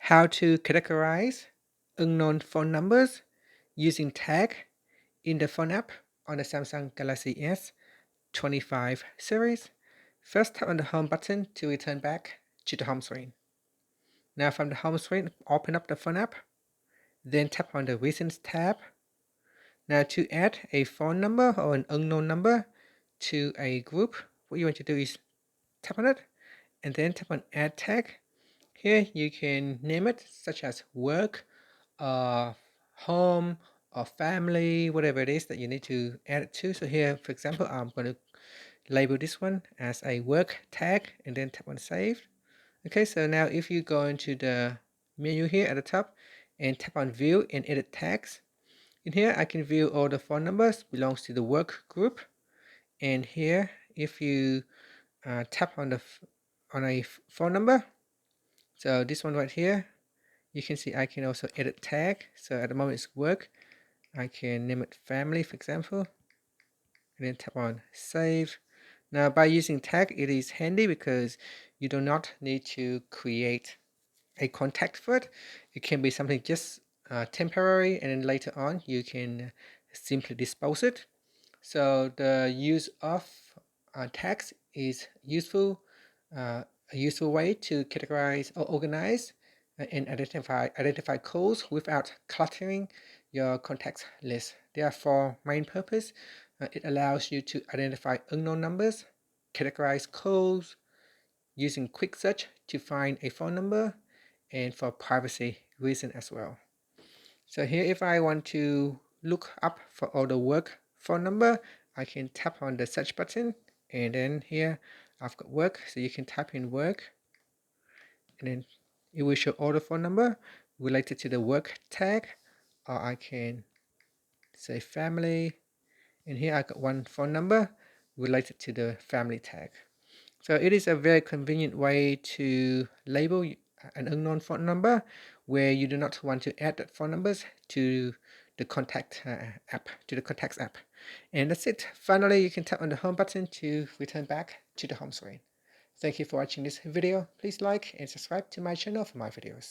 How to categorize unknown phone numbers using tag in the phone app on the Samsung Galaxy S25 series. First, tap on the home button to return back to the home screen. Now from the home screen, open up the phone app, then tap on the Recents tab. Now to add a phone number or an unknown number to a group, what you want to do is tap on it and then tap on Add Tag. Here you can name it such as work, home, or family, whatever it is that you need to add it to. So here, for example, I'm going to label this one as a work tag and then tap on Save. Okay, so now if you go into the menu here at the top and tap on View and Edit Tags, in here I can view all the phone numbers belongs to the work group. And here, if you tap on a phone number, so this one right here, you can see I can also edit tag. So at the moment it's work. I can name it family, for example, and then tap on Save. Now by using tag, it is handy because you do not need to create a contact for it. It can be something just temporary, and then later on you can simply dispose it. So the use of tags is useful, a useful way to categorize or organize and identify calls without cluttering your contacts list. There are four main purposes. It allows you to identify unknown numbers, categorize calls, using quick search to find a phone number, and for privacy reason as well. So here, if I want to look up for all the work phone number, I can tap on the search button, and then here I've got work, so you can type in work, and then it will show all the phone number related to the work tag, or I can say family, and here I got one phone number related to the family tag. So it is a very convenient way to label an unknown phone number where you do not want to add that phone numbers to the contact app, to the contacts app. And that's it. Finally, you can tap on the home button to return back to the home screen. Thank you for watching this video. Please like and subscribe to my channel for more videos.